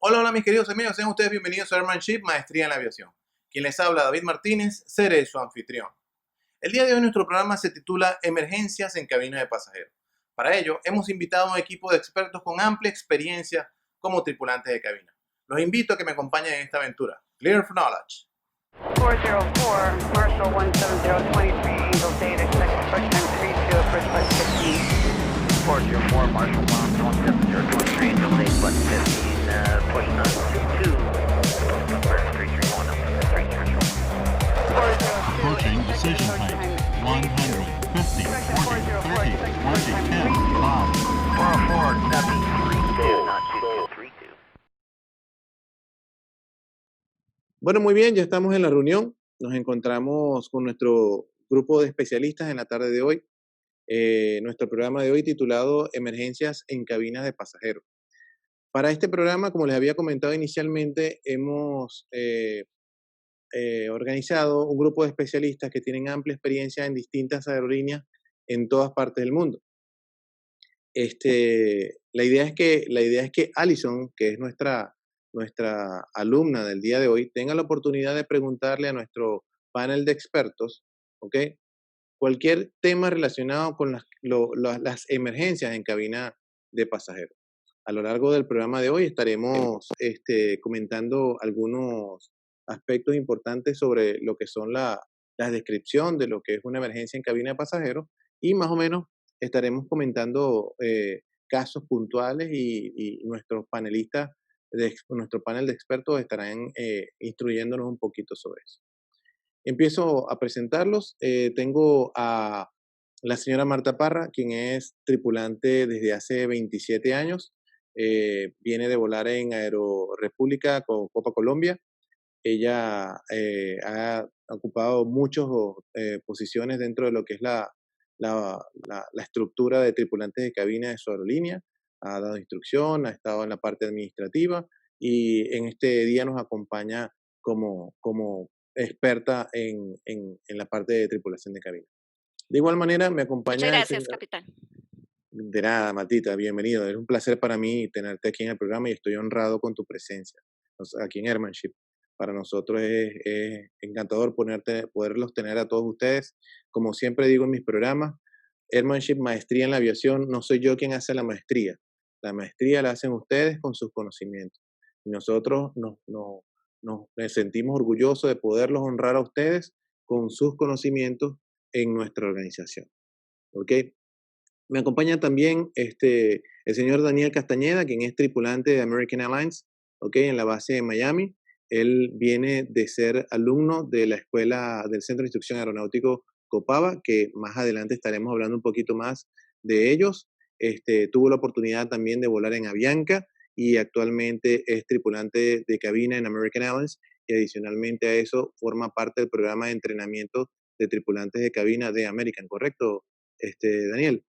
Hola, hola mis queridos amigos, sean ustedes bienvenidos a Airmanship, Maestría en la Aviación. Quien les habla, David Martínez, seré su anfitrión. El día de hoy nuestro programa se titula Emergencias en cabina de pasajeros. Para ello, hemos invitado a un equipo de expertos con amplia experiencia como tripulantes de cabina. Los invito a que me acompañen en esta aventura. Clear for knowledge. 404, Marshall 17023, Eagle Data, expect approach time 32, approach flight 15. 404, Marshall 17023, Eagle Data, flight 15, push 922, Bird 331, three threshold. 402, Approaching decision height. 150, 40, 30, 20, 10, 5. 404, 732, not 2232. Bueno, muy bien, ya estamos en la reunión. Nos encontramos con nuestro grupo de especialistas en la tarde de hoy. Nuestro programa de hoy titulado Emergencias en cabinas de pasajeros. Para este programa, como les había comentado inicialmente, hemos organizado un grupo de especialistas que tienen amplia experiencia en distintas aerolíneas en todas partes del mundo. La idea es que Alison, que es nuestra alumna del día de hoy, tenga la oportunidad de preguntarle a nuestro panel de expertos, ¿ok? Cualquier tema relacionado con las emergencias en cabina de pasajeros. A lo largo del programa de hoy estaremos comentando algunos aspectos importantes sobre lo que son la descripción de lo que es una emergencia en cabina de pasajeros y más o menos estaremos comentando casos puntuales y nuestros panelistas, nuestro panel de expertos estarán instruyéndonos un poquito sobre eso. Empiezo a presentarlos. Tengo a la señora Marta Parra, quien es tripulante desde hace 27 años. Viene de volar en Aerorepública con Copa Colombia. Ella ha ocupado muchas posiciones dentro de lo que es la estructura de tripulantes de cabina de su aerolínea. Ha dado instrucción, ha estado en la parte administrativa y en este día nos acompaña como experta en la parte de tripulación de cabina. De igual manera, me acompaña Muchas el gracias, señor. capitán. De nada, Matita, bienvenido. Es un placer para mí tenerte aquí en el programa y estoy honrado con tu presencia aquí en Airmanship. Para nosotros es encantador poderlos tener a todos ustedes. Como siempre digo en mis programas, Airmanship, maestría en la aviación, no soy yo quien hace la maestría. La maestría la hacen ustedes con sus conocimientos. Y nosotros nos sentimos orgullosos de poderlos honrar a ustedes con sus conocimientos en nuestra organización. ¿Ok? Me acompaña también el señor Daniel Castañeda, quien es tripulante de American Airlines, ¿okay? En la base de Miami. Él viene de ser alumno de la escuela del Centro de Instrucción Aeronáutico Copava, que más adelante estaremos hablando un poquito más de ellos. Tuvo la oportunidad también de volar en Avianca y actualmente es tripulante de cabina en American Airlines y adicionalmente a eso forma parte del programa de entrenamiento de tripulantes de cabina de American, ¿correcto, Daniel?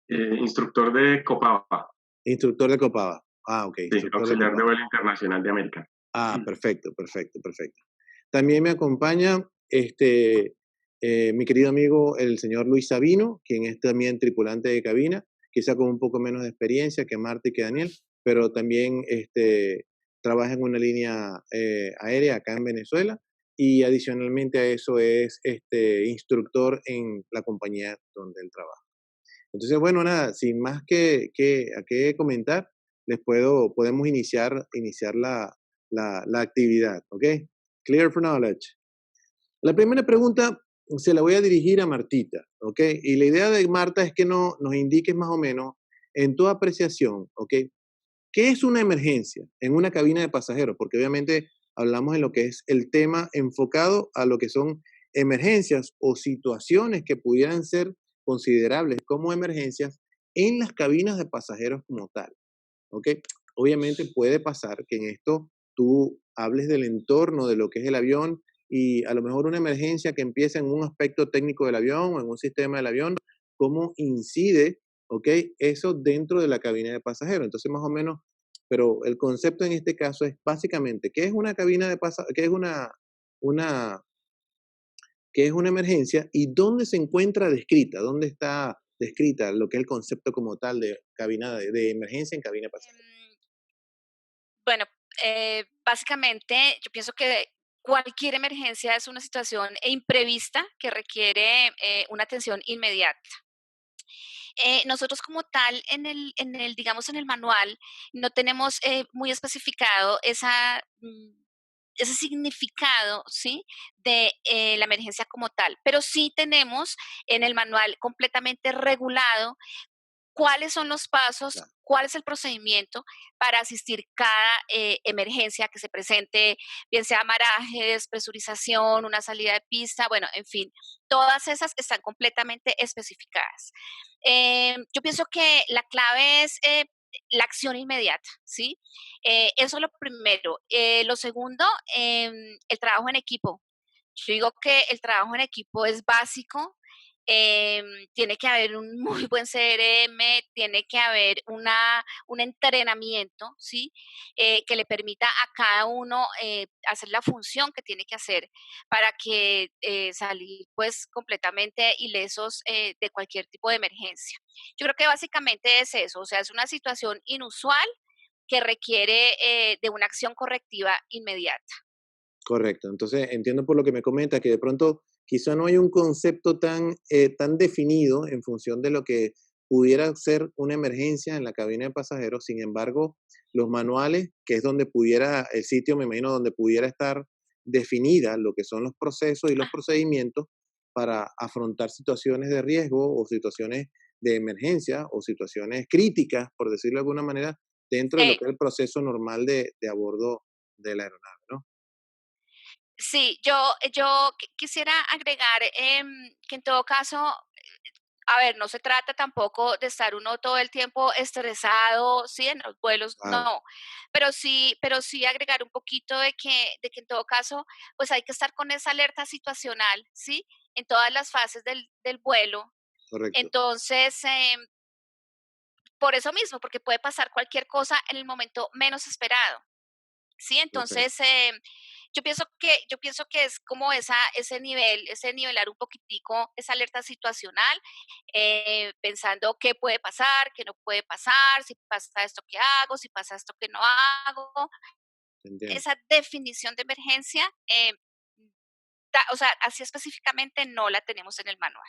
Instructor de Copava, Instructor de Copava. Ah, ok. sí, Instructor de auxiliar de Copava. vuelo internacional de América. Ah, perfecto. También me acompaña mi querido amigo el señor Luis Sabino, quien es también tripulante de cabina, quizá con un poco menos de experiencia que Marta y que Daniel, pero también trabaja en una línea aérea acá en Venezuela y adicionalmente a eso es instructor en la compañía donde él trabaja. Entonces, bueno, nada, sin más que comentar, podemos iniciar la actividad, ¿ok? Clear for knowledge. La primera pregunta se la voy a dirigir a Martita, ¿ok? Y la idea de Marta es que nos indiques más o menos, en tu apreciación, ¿ok? ¿Qué es una emergencia en una cabina de pasajeros? Porque obviamente hablamos en lo que es el tema enfocado a lo que son emergencias o situaciones que pudieran ser considerables como emergencias en las cabinas de pasajeros como tal. ¿Ok? Obviamente puede pasar que en esto tú hables del entorno de lo que es el avión y a lo mejor una emergencia que empieza en un aspecto técnico del avión o en un sistema del avión, cómo incide, ¿ok? Eso dentro de la cabina de pasajeros. Entonces, más o menos, pero el concepto en este caso es básicamente, ¿qué es una cabina de pasajeros? Una, ¿Qué es una emergencia y dónde se encuentra descrita? ¿Dónde está descrita lo que es el concepto como tal de cabina de emergencia en cabina de pasajeros? Bueno, básicamente yo pienso que cualquier emergencia es una situación imprevista que requiere una atención inmediata. Nosotros como tal digamos, en el manual, no tenemos muy especificado ese significado, ¿sí? De la emergencia como tal, pero sí tenemos en el manual completamente regulado cuáles son los pasos, Claro, cuál es el procedimiento para asistir cada emergencia que se presente, bien sea maraje, despresurización, una salida de pista, bueno, en fin, todas esas están completamente especificadas. Yo pienso que la clave es la acción inmediata, ¿sí? Eso es lo primero. Lo segundo, el trabajo en equipo. Yo digo que el trabajo en equipo es básico. Tiene que haber un muy buen CRM, tiene que haber un entrenamiento, ¿sí? Que le permita a cada uno hacer la función que tiene que hacer para que salir pues completamente ilesos de cualquier tipo de emergencia. Yo creo que básicamente es eso, o sea, es una situación inusual que requiere de una acción correctiva inmediata. correcto. Entonces, entiendo por lo que me comenta que de pronto quizá no hay un concepto tan definido en función de lo que pudiera ser una emergencia en la cabina de pasajeros. Sin embargo, los manuales, que es donde pudiera, el sitio, me imagino, donde pudiera estar definida lo que son los procesos y los Ah, procedimientos para afrontar situaciones de riesgo o situaciones de emergencia o situaciones críticas, por decirlo de alguna manera, dentro de lo sí, que es el proceso normal de a bordo de la aeronave, ¿no? sí, yo quisiera agregar que en todo caso, a ver, no se trata tampoco de estar uno todo el tiempo estresado, sí, en los vuelos, Claro, no, pero sí agregar un poquito de que en todo caso, pues hay que estar con esa alerta situacional, sí, en todas las fases del vuelo. correcto, Entonces, por eso mismo, porque puede pasar cualquier cosa en el momento menos esperado. Sí, perfecto. entonces yo pienso que es como ese nivelar un poquitico esa alerta situacional, pensando qué puede pasar, qué no puede pasar, si pasa esto, ¿qué hago? Si pasa esto, ¿qué no hago? Entiendo. Esa definición de emergencia, o sea, así específicamente no la tenemos en el manual.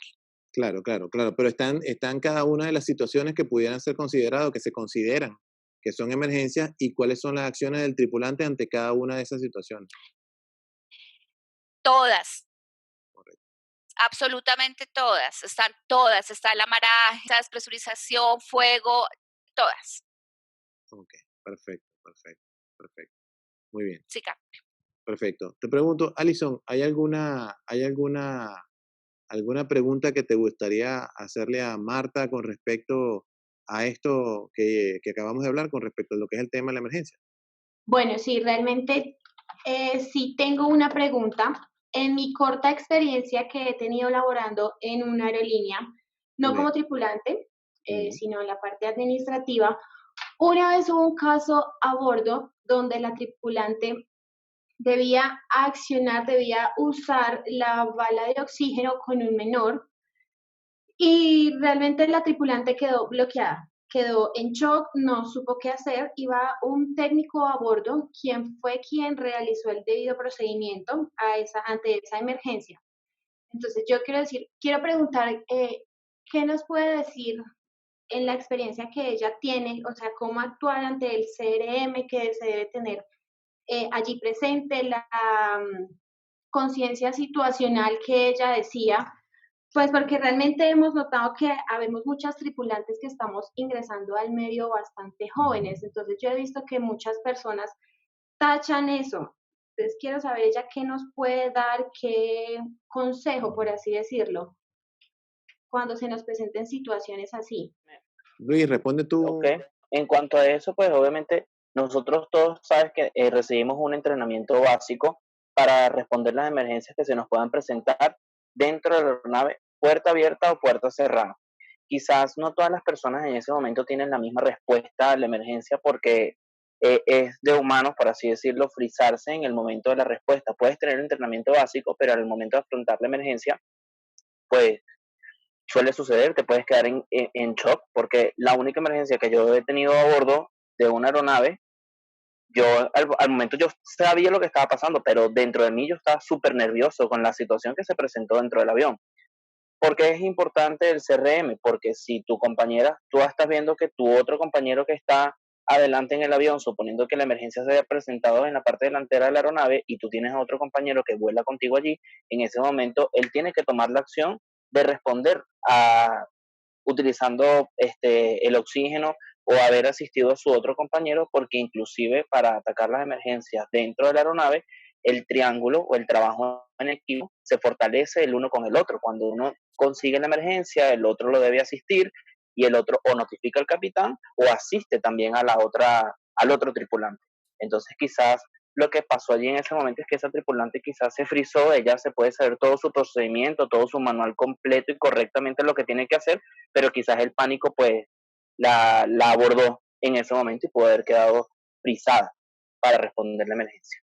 Claro, claro, claro, pero están cada una de las situaciones que pudieran ser consideradas, que se consideran que son emergencias y cuáles son las acciones del tripulante ante cada una de esas situaciones. Todas, Correcto. absolutamente todas, está la maraje, está despresurización, fuego, todas. Ok, perfecto, perfecto, perfecto. Muy bien, Sí, perfecto. Te pregunto, Alison, ¿alguna pregunta que te gustaría hacerle a Marta con respecto a esto que acabamos de hablar, con respecto a lo que es el tema de la emergencia? Bueno, sí, realmente sí tengo una pregunta. En mi corta experiencia que he tenido laborando en una aerolínea, no Muy bien. como tripulante, Ujú, sino en la parte administrativa, una vez hubo un caso a bordo donde la tripulante debía usar la bala de oxígeno con un menor y realmente la tripulante quedó bloqueada, quedó en shock, no supo qué hacer. Iba un técnico a bordo, quien realizó el debido procedimiento ante esa emergencia. Entonces, yo quiero preguntar, ¿qué nos puede decir en la experiencia que ella tiene? O sea, cómo actuar ante el CRM que se debe tener allí presente, la conciencia situacional que ella decía, pues porque realmente hemos notado que habemos muchas tripulantes que estamos ingresando al medio bastante jóvenes, entonces yo he visto que muchas personas tachan eso. Entonces quiero saber ella qué nos puede dar, qué consejo, por así decirlo, cuando se nos presenten situaciones así. Luis, responde Ok, tú. en cuanto a eso, pues obviamente nosotros todos sabes que recibimos un entrenamiento básico para responder las emergencias que se nos puedan presentar dentro de la aeronave, puerta abierta o puerta cerrada. Quizás no todas las personas en ese momento tienen la misma respuesta a la emergencia porque es de humanos, por así decirlo, frizarse en el momento de la respuesta. Puedes tener un entrenamiento básico, pero al momento de afrontar la emergencia, pues suele suceder, te puedes quedar en shock, porque la única emergencia que yo he tenido a bordo de una aeronave yo al momento yo sabía lo que estaba pasando, pero dentro de mí yo estaba súper nervioso con la situación que se presentó dentro del avión. ¿Por qué es importante el CRM? Porque si tu compañera, tú estás viendo que tu otro compañero que está adelante en el avión, suponiendo que la emergencia se haya presentado en la parte delantera de la aeronave y tú tienes a otro compañero que vuela contigo allí, en ese momento él tiene que tomar la acción de responder a, utilizando el oxígeno o haber asistido a su otro compañero, porque inclusive para atacar las emergencias dentro de la aeronave, el triángulo o el trabajo en equipo se fortalece el uno con el otro. Cuando uno consigue la emergencia, el otro lo debe asistir y el otro o notifica al capitán o asiste también a al otro tripulante. Entonces quizás lo que pasó allí en ese momento es que esa tripulante quizás se frizó, ella se puede saber todo su procedimiento, todo su manual completo y correctamente lo que tiene que hacer, pero quizás el pánico pues la abordó en ese momento y pudo haber quedado frisada para responder la emergencia.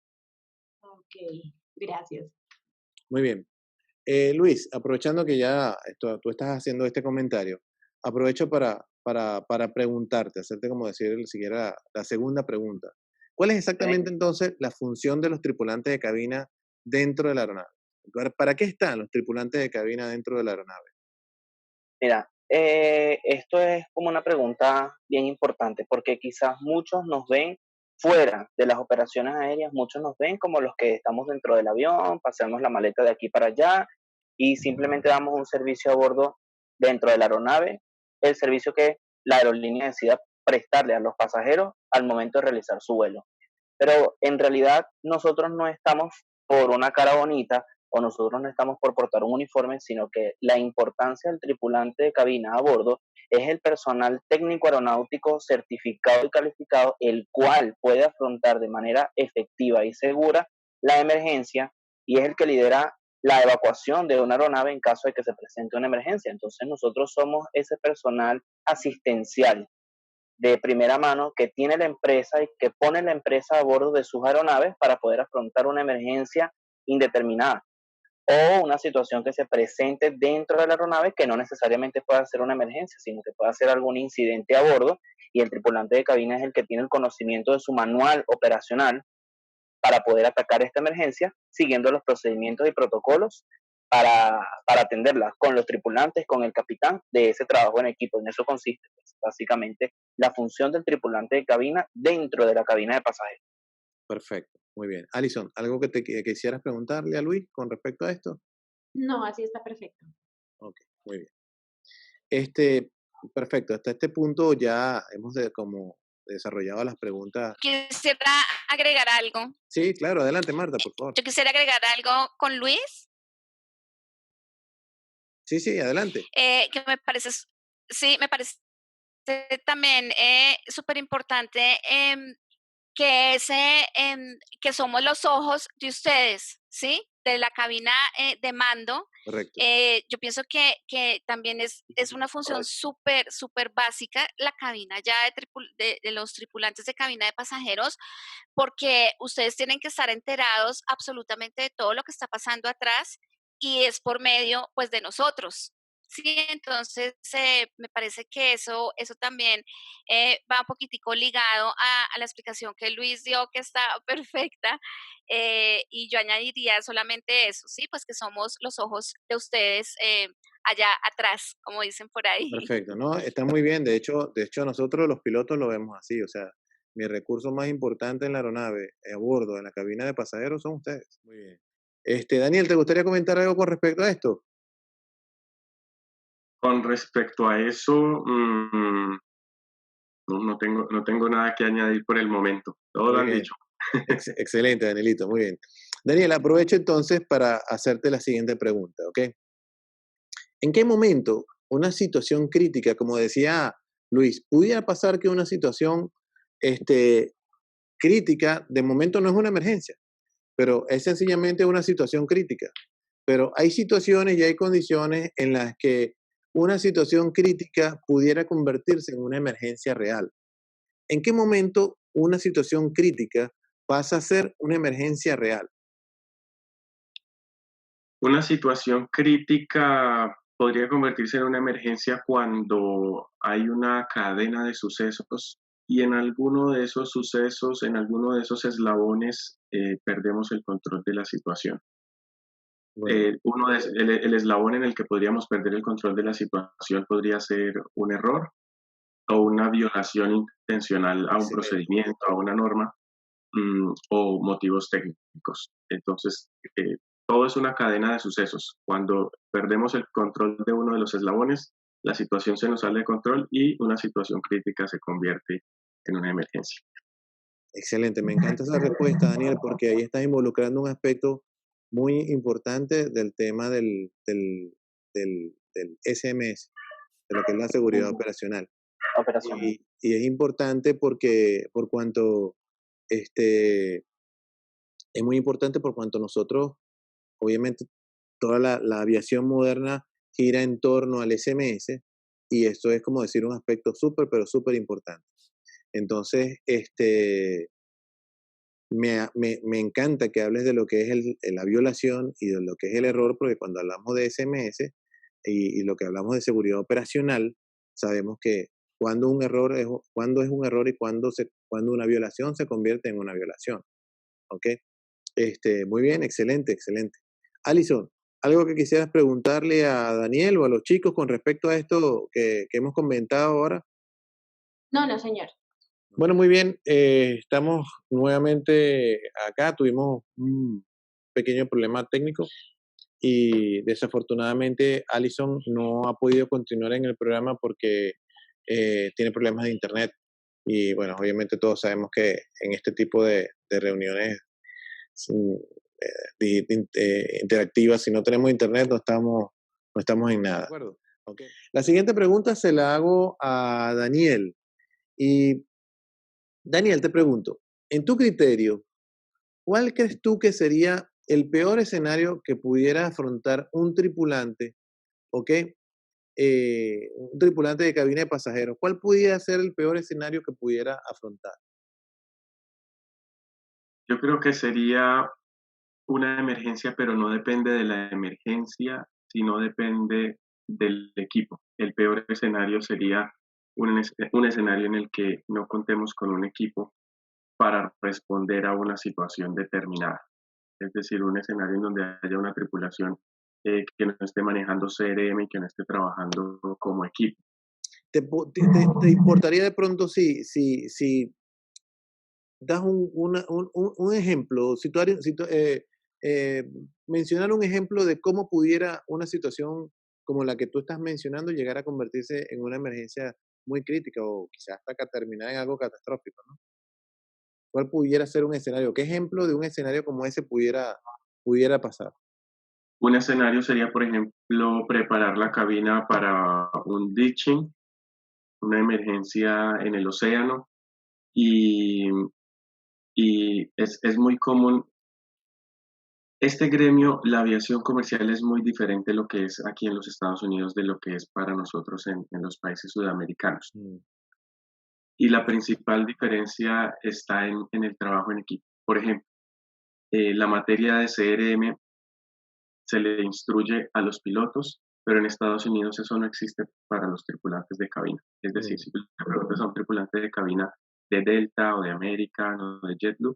Ok, gracias. Muy bien. Luis, aprovechando que ya tú estás haciendo este comentario, aprovecho para preguntarte, hacerte como decir siquiera la segunda pregunta. ¿Cuál es exactamente entonces la función de los tripulantes de cabina dentro de la aeronave? ¿Para qué están los tripulantes de cabina dentro de la aeronave? Mira, esto es como una pregunta bien importante porque quizás muchos nos ven fuera de las operaciones aéreas, muchos nos ven como los que estamos dentro del avión, pasamos la maleta de aquí para allá y simplemente damos un servicio a bordo dentro de la aeronave, el servicio que la aerolínea decida prestarle a los pasajeros al momento de realizar su vuelo. Pero en realidad nosotros no estamos por una cara bonita o nosotros no estamos por portar un uniforme, sino que la importancia del tripulante de cabina a bordo es el personal técnico aeronáutico certificado y calificado, el cual puede afrontar de manera efectiva y segura la emergencia y es el que lidera la evacuación de una aeronave en caso de que se presente una emergencia. Entonces nosotros somos ese personal asistencial de primera mano que tiene la empresa y que pone la empresa a bordo de sus aeronaves para poder afrontar una emergencia indeterminada o una situación que se presente dentro de la aeronave que no necesariamente pueda ser una emergencia, sino que pueda ser algún incidente a bordo y el tripulante de cabina es el que tiene el conocimiento de su manual operacional para poder atacar esta emergencia siguiendo los procedimientos y protocolos para atenderla con los tripulantes, con el capitán de ese trabajo en equipo. En eso consiste pues, básicamente la función del tripulante de cabina dentro de la cabina de pasajeros. Perfecto, muy bien. Alison, ¿algo que quisieras preguntarle a Luis con respecto a esto? No, así está perfecto. Ok, muy bien. Perfecto, hasta este punto ya hemos como desarrollado las preguntas. Quisiera agregar algo. Sí, claro, adelante Marta, por favor. Yo quisiera agregar algo con Luis, Sí, adelante. que me parece, sí, me parece también súper importante que somos los ojos de ustedes, ¿sí? De la cabina de mando. Correcto. Yo pienso que también es una función súper básica la cabina ya de los tripulantes de cabina de pasajeros, porque ustedes tienen que estar enterados absolutamente de todo lo que está pasando atrás y es por medio pues de nosotros. Sí, entonces me parece que eso también va un poquitico ligado a la explicación que Luis dio, que está perfecta, y yo añadiría solamente eso, sí, pues que somos los ojos de ustedes allá atrás, como dicen por ahí. Perfecto, no, está muy bien. De hecho, nosotros los pilotos lo vemos así. O sea, mi recurso más importante en la aeronave, a bordo, en la cabina de pasajeros, son ustedes. Muy bien. Daniel, ¿te gustaría comentar algo con respecto a esto? Con respecto a eso, no tengo nada que añadir por el momento. Todo lo han dicho. Excelente, Danielito, muy bien. Daniel, aprovecho entonces para hacerte la siguiente pregunta, ¿ok? ¿En qué momento una situación crítica, como decía Luis, pudiera pasar que una situación crítica, de momento no es una emergencia, pero es sencillamente una situación crítica? Pero hay situaciones y hay condiciones en las que una situación crítica pudiera convertirse en una emergencia real. ¿En qué momento una situación crítica pasa a ser una emergencia real? Una situación crítica podría convertirse en una emergencia cuando hay una cadena de sucesos y en alguno de esos sucesos, en alguno de esos eslabones, perdemos el control de la situación. Bueno, El eslabón en el que podríamos perder el control de la situación podría ser un error o una violación intencional a un excelente. procedimiento, a una norma, o motivos técnicos. Entonces, todo es una cadena de sucesos. Cuando perdemos el control de uno de los eslabones, la situación se nos sale de control y una situación crítica se convierte en una emergencia. Excelente, me encanta esa respuesta, Daniel, porque ahí estás involucrando un aspecto muy importante del tema del SMS, de lo que es la seguridad operacional. Operación. Y es importante porque, por cuanto, es muy importante por cuanto nosotros, obviamente, toda la aviación moderna gira en torno al SMS y esto es como decir un aspecto súper, pero súper importante. Entonces, me encanta que hables de lo que es la violación y de lo que es el error, porque cuando hablamos de SMS y lo que hablamos de seguridad operacional, sabemos que cuando un error cuando es un error y cuando una violación se convierte en una violación. ¿Ok? Muy bien, excelente, excelente. Alison, ¿algo que quisieras preguntarle a Daniel o a los chicos con respecto a esto que hemos comentado ahora? No, señor. Bueno, muy bien. Estamos nuevamente acá. Tuvimos un pequeño problema técnico y desafortunadamente Alison no ha podido continuar en el programa porque tiene problemas de internet. Y bueno, obviamente todos sabemos que en este tipo de reuniones interactivas, si no tenemos internet, no estamos en nada. Okay. La siguiente pregunta se la hago a Daniel. Y Daniel, te pregunto, en tu criterio, ¿cuál crees tú que sería el peor escenario que pudiera afrontar un tripulante, ¿ok? Un tripulante de cabina de pasajeros? ¿Cuál pudiera ser el peor escenario que pudiera afrontar? Yo creo que sería una emergencia, pero no depende de la emergencia, sino depende del equipo. El peor escenario sería un escenario en el que no contemos con un equipo para responder a una situación determinada. Es decir, un escenario en donde haya una tripulación que no esté manejando CRM y que no esté trabajando como equipo. ¿Te importaría de pronto si das un ejemplo, mencionar un ejemplo de cómo pudiera una situación como la que tú estás mencionando llegar a convertirse en una emergencia muy crítica o quizás hasta terminar en algo catastrófico, ¿no? ¿Cuál pudiera ser un escenario? ¿Qué ejemplo de un escenario como ese pudiera pasar? Un escenario sería, por ejemplo, preparar la cabina para un ditching, una emergencia en el océano, y es muy común. Este gremio, la aviación comercial, es muy diferente lo que es aquí en los Estados Unidos de lo que es para nosotros en los países sudamericanos. Y la principal diferencia está en el trabajo en equipo. Por ejemplo, la materia de CRM se le instruye a los pilotos, pero en Estados Unidos eso no existe para los tripulantes de cabina. Es decir, si tú le preguntas a un tripulante de cabina de Delta o de American o de JetBlue,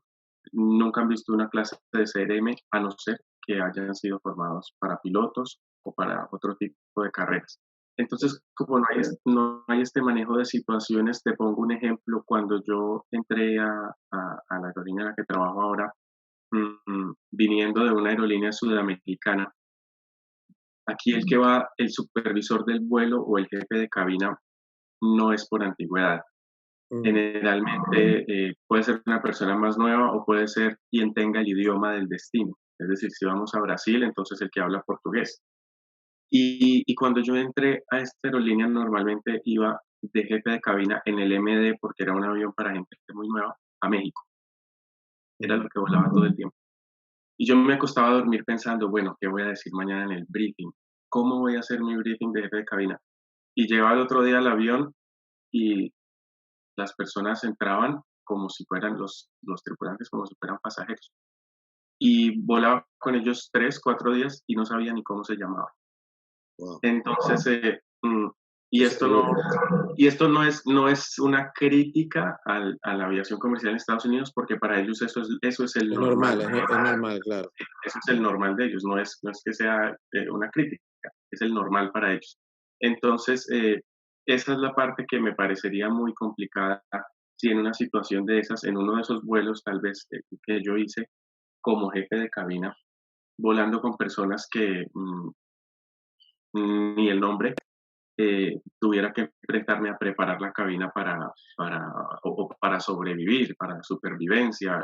nunca han visto una clase de CRM a no ser que hayan sido formados para pilotos o para otro tipo de carreras. Entonces, como no hay este manejo de situaciones, te pongo un ejemplo. Cuando yo entré a la aerolínea en la que trabajo ahora, viniendo de una aerolínea sudamericana, aquí el supervisor del vuelo o el jefe de cabina no es por antigüedad. Generalmente puede ser una persona más nueva o puede ser quien tenga el idioma del destino. Es decir, si vamos a Brasil, entonces el que habla portugués. Y cuando yo entré a esta aerolínea, normalmente iba de jefe de cabina en el MD, porque era un avión para gente muy nueva, a México. Era lo que volaba todo el tiempo. Y yo me acostaba a dormir pensando, bueno, ¿qué voy a decir mañana en el briefing? ¿Cómo voy a hacer mi briefing de jefe de cabina? Y llegaba el otro día al avión y las personas entraban como si fueran los tripulantes, como si fueran pasajeros. Y volaba con ellos 3, 4 días y no sabía ni cómo se llamaban. Wow. Entonces, Y esto no es una crítica a la aviación comercial en Estados Unidos, porque para ellos eso es el Es normal. normal, es normal, claro. Eso es el normal de ellos, no es que sea una crítica, es el normal para ellos. Entonces, esa es la parte que me parecería muy complicada si en una situación de esas, en uno de esos vuelos tal vez que yo hice como jefe de cabina, volando con personas que ni el nombre, tuviera que enfrentarme a preparar la cabina para sobrevivir, para supervivencia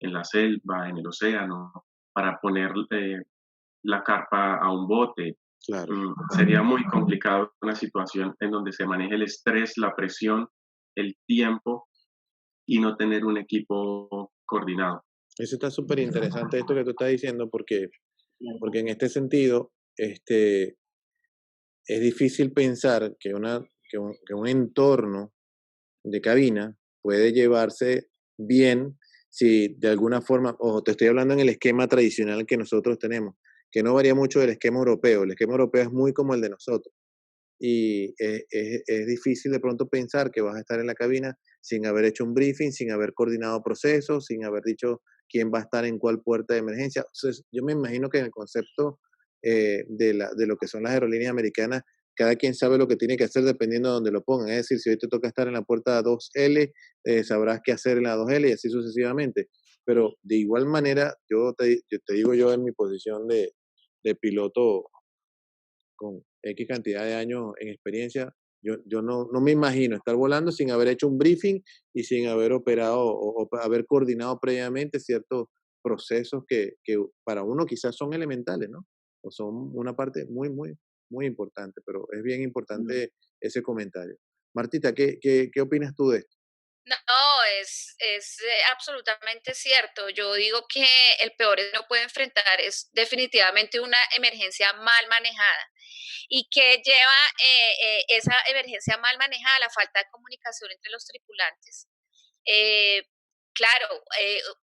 en la selva, en el océano, para poner la carpa a un bote. Claro. Sería muy complicado una situación en donde se maneje el estrés, la presión, el tiempo y no tener un equipo coordinado. Eso está súper interesante esto que tú estás diciendo porque en este sentido, es difícil pensar que un entorno de cabina puede llevarse bien si de alguna forma, ojo, te estoy hablando en el esquema tradicional que nosotros tenemos, que no varía mucho del esquema europeo. El esquema europeo es muy como el de nosotros. Y es difícil de pronto pensar que vas a estar en la cabina sin haber hecho un briefing, sin haber coordinado procesos, sin haber dicho quién va a estar en cuál puerta de emergencia. Entonces, yo me imagino que en el concepto de lo que son las aerolíneas americanas, cada quien sabe lo que tiene que hacer dependiendo de donde lo pongan. Es decir, si hoy te toca estar en la puerta 2L, sabrás qué hacer en la 2L y así sucesivamente. Pero de igual manera, yo te digo yo en mi posición de piloto con X cantidad de años en experiencia, yo no me imagino estar volando sin haber hecho un briefing y sin haber operado o haber coordinado previamente ciertos procesos que para uno quizás son elementales, ¿no? O son una parte muy, muy, muy importante, pero es bien importante ese comentario. Martita, ¿qué opinas tú de esto? No, es absolutamente cierto. Yo digo que el peor que uno puede enfrentar es definitivamente una emergencia mal manejada. ¿Y que lleva esa emergencia mal manejada? La falta de comunicación entre los tripulantes. Eh, claro,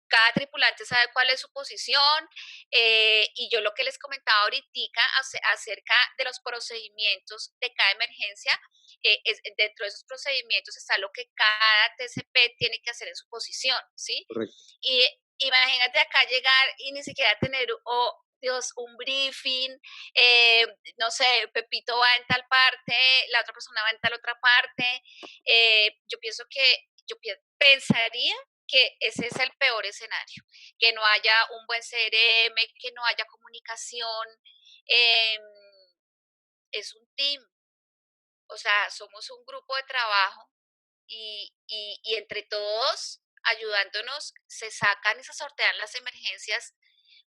cada tripulante sabe cuál es su posición y yo lo que les comentaba ahorita acerca de los procedimientos de cada emergencia, dentro de esos procedimientos está lo que cada TCP tiene que hacer en su posición, ¿sí? Correcto. Y imagínate acá llegar y ni siquiera tener, Dios, un briefing, no sé, Pepito va en tal parte, la otra persona va en tal otra parte. Yo pienso que, pensaría que ese es el peor escenario, que no haya un buen CRM, que no haya comunicación. Es un team, o sea, somos un grupo de trabajo y entre todos, ayudándonos, se sacan y se sortean las emergencias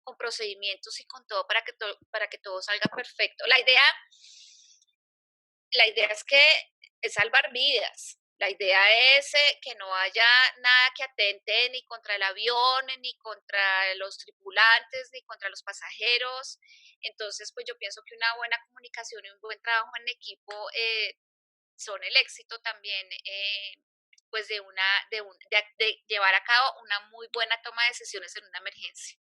con procedimientos y con todo para que todo salga perfecto. La idea es salvar vidas. La idea es que no haya nada que atente ni contra el avión, ni contra los tripulantes, ni contra los pasajeros. Entonces, pues yo pienso que una buena comunicación y un buen trabajo en equipo son el éxito también, pues de llevar a cabo una muy buena toma de decisiones en una emergencia.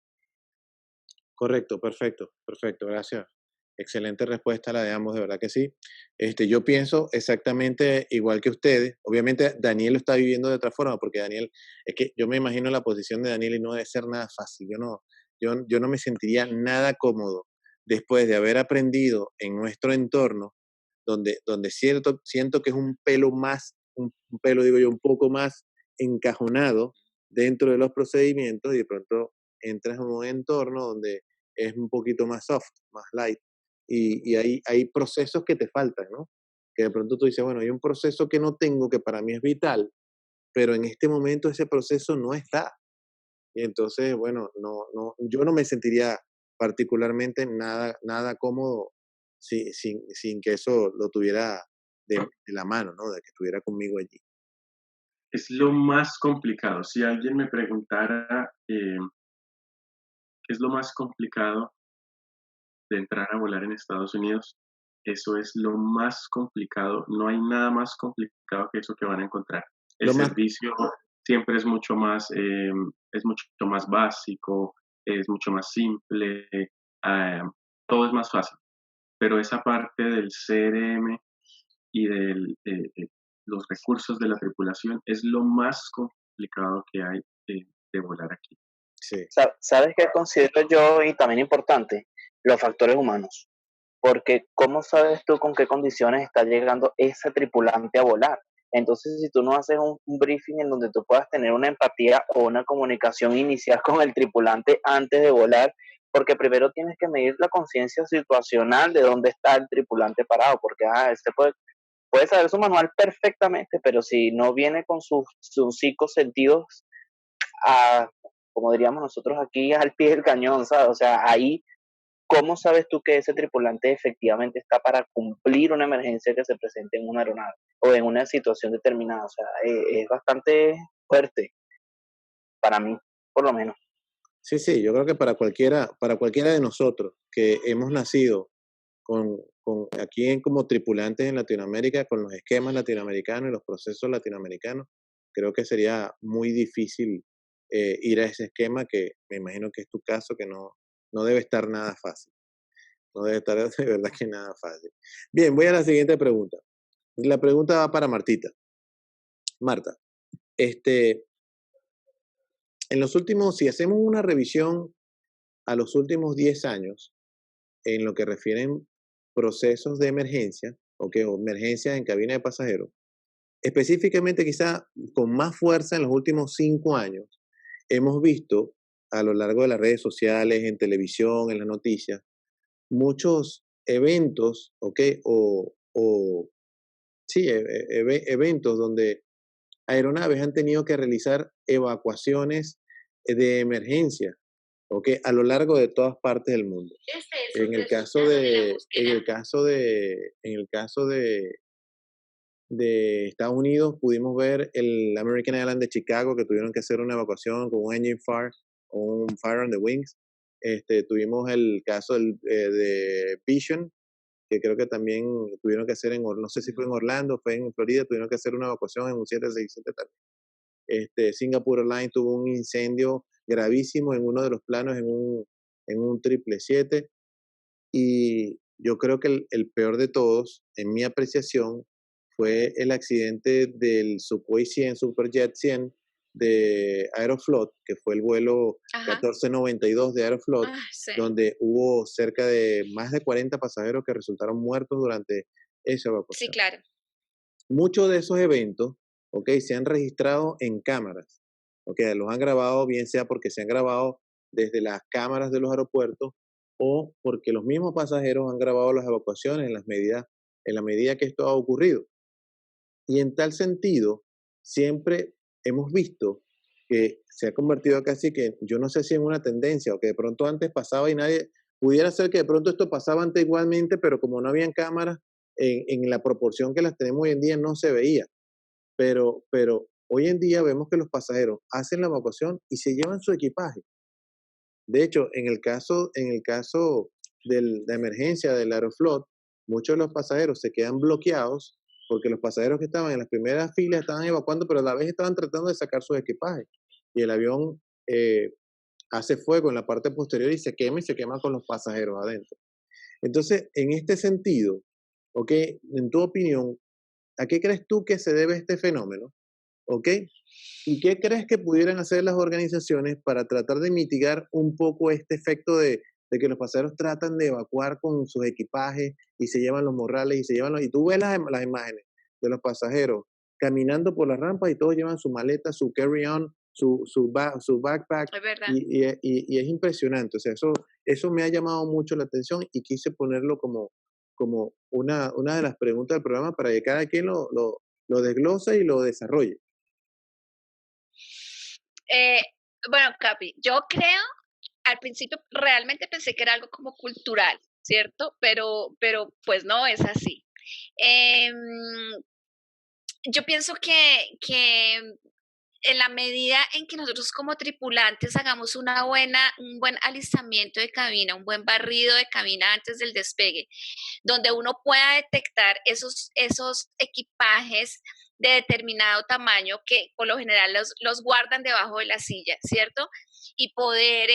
Correcto, perfecto, gracias. Excelente respuesta la de ambos, de verdad que sí. Yo pienso exactamente igual que ustedes. Obviamente Daniel lo está viviendo de otra forma, porque Daniel, es que yo me imagino la posición de Daniel y no debe ser nada fácil. Yo no me sentiría nada cómodo después de haber aprendido en nuestro entorno, donde siento que es un pelo, digo yo, un poco más encajonado dentro de los procedimientos y de pronto entras en un entorno donde es un poquito más soft, más light. Y hay procesos que te faltan, ¿no? Que de pronto tú dices, bueno, hay un proceso que no tengo que para mí es vital, pero en este momento ese proceso no está. Y entonces, bueno, yo no me sentiría particularmente nada cómodo sin que eso lo tuviera de la mano, ¿no? De que estuviera conmigo allí. Es lo más complicado. Si alguien me preguntara qué es lo más complicado de entrar a volar en Estados Unidos, eso es lo más complicado. No hay nada más complicado que eso que van a encontrar. El Lo más, servicio siempre es mucho más básico, es mucho más simple, todo es más fácil. Pero esa parte del CRM y de los recursos de la tripulación, es lo más complicado que hay de volar aquí. Sí. ¿Sabes qué considero yo y también importante? Los factores humanos. Porque ¿cómo sabes tú con qué condiciones está llegando ese tripulante a volar? Entonces, si tú no haces un briefing en donde tú puedas tener una empatía o una comunicación inicial con el tripulante antes de volar, porque primero tienes que medir la conciencia situacional de dónde está el tripulante parado, porque este puede saber su manual perfectamente, pero si no viene con sus 5 sentidos, a, como diríamos nosotros aquí, al pie del cañón, ¿sabes? O sea, ahí, ¿cómo sabes tú que ese tripulante efectivamente está para cumplir una emergencia que se presente en una aeronave o en una situación determinada? O sea, es bastante fuerte para mí, por lo menos. Sí, yo creo que para cualquiera de nosotros que hemos nacido como tripulantes en Latinoamérica, con los esquemas latinoamericanos y los procesos latinoamericanos, creo que sería muy difícil ir a ese esquema que me imagino que es tu caso, que no debe estar nada fácil. No debe estar de verdad que nada fácil. Bien, voy a la siguiente pregunta. La pregunta va para Martita. Marta, si hacemos una revisión a los últimos 10 años, en lo que refieren procesos de emergencia, o emergencias en cabina de pasajeros, específicamente quizá con más fuerza en los últimos 5 años, hemos visto a lo largo de las redes sociales, en televisión, en las noticias, muchos eventos, eventos donde aeronaves han tenido que realizar evacuaciones de emergencia, a lo largo de todas partes del mundo. En el caso de Estados Unidos pudimos ver el American Airlines de Chicago, que tuvieron que hacer una evacuación con un engine fire o un fire on the wings. Tuvimos el caso de Vision, que creo que también tuvieron que hacer no sé si fue en Orlando, fue en Florida, tuvieron que hacer una evacuación en un 767 también. Singapore Airlines tuvo un incendio gravísimo en uno de los planos en un 777. Y yo creo que el peor de todos, en mi apreciación, fue el accidente del Sukhoi 100, Superjet 100 de Aeroflot, que fue el vuelo 1492 de Aeroflot, Sí. donde hubo cerca de más de 40 pasajeros que resultaron muertos durante esa evacuación. Sí, claro. Muchos de esos eventos, se han registrado en cámaras, los han grabado, bien sea porque se han grabado desde las cámaras de los aeropuertos o porque los mismos pasajeros han grabado las evacuaciones en la medida que esto ha ocurrido. Y en tal sentido, siempre hemos visto que se ha convertido casi que, yo no sé si en una tendencia o que de pronto antes pasaba y nadie, pudiera ser que de pronto esto pasaba antes igualmente, pero como no habían cámaras en la proporción que las tenemos hoy en día, no se veía. Pero hoy en día vemos que los pasajeros hacen la evacuación y se llevan su equipaje. De hecho, en el caso de emergencia del Aeroflot, muchos de los pasajeros se quedan bloqueados porque los pasajeros que estaban en las primeras filas estaban evacuando, pero a la vez estaban tratando de sacar sus equipajes. Y el avión hace fuego en la parte posterior y se quema con los pasajeros adentro. Entonces, en este sentido, en tu opinión, ¿a qué crees tú que se debe este fenómeno? ¿Y qué crees que pudieran hacer las organizaciones para tratar de mitigar un poco este efecto de que los pasajeros tratan de evacuar con sus equipajes y se llevan los morrales y tú ves las imágenes de los pasajeros caminando por las rampas y todos llevan su maleta, su carry-on, su backpack, Es verdad. y es impresionante. O sea, eso me ha llamado mucho la atención y quise ponerlo como una de las preguntas del programa para que cada quien lo desglose y lo desarrolle. Bueno, Capi, yo creo, al principio realmente pensé que era algo como cultural, ¿cierto? Pero pues no es así. Yo pienso que en la medida en que nosotros como tripulantes hagamos un buen alistamiento de cabina, un buen barrido de cabina antes del despegue, donde uno pueda detectar esos equipajes de determinado tamaño que por lo general los guardan debajo de la silla, ¿cierto? Y poder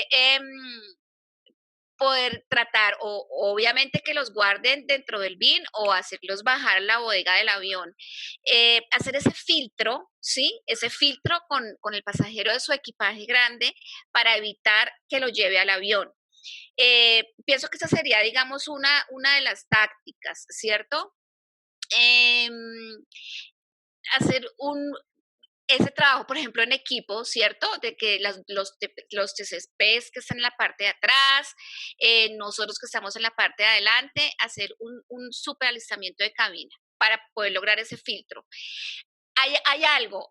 poder tratar, o obviamente que los guarden dentro del bin o hacerlos bajar a la bodega del avión. Hacer ese filtro, ¿sí? Ese filtro con el pasajero de su equipaje grande para evitar que lo lleve al avión. Pienso que esa sería, digamos, una de las tácticas, ¿cierto? Hacer ese trabajo, por ejemplo, en equipo, ¿cierto? De que los TCPs que están en la parte de atrás, nosotros que estamos en la parte de adelante, hacer un súper alistamiento de cabina para poder lograr ese filtro. Hay algo,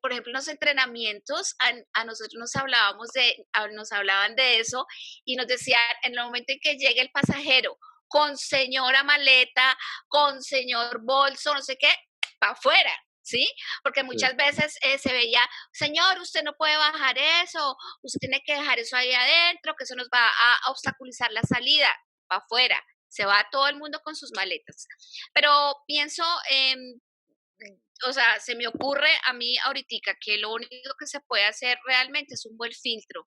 por ejemplo, en los entrenamientos, a nosotros nos hablaban de eso y nos decían, en el momento en que llegue el pasajero con señora maleta, con señor bolso, no sé qué, para afuera, ¿sí? Porque muchas veces se veía, señor, usted no puede bajar eso, usted tiene que dejar eso ahí adentro, que eso nos va a obstaculizar la salida, para afuera. Se va todo el mundo con sus maletas. Pero pienso, o sea, se me ocurre a mí ahorita que lo único que se puede hacer realmente es un buen filtro,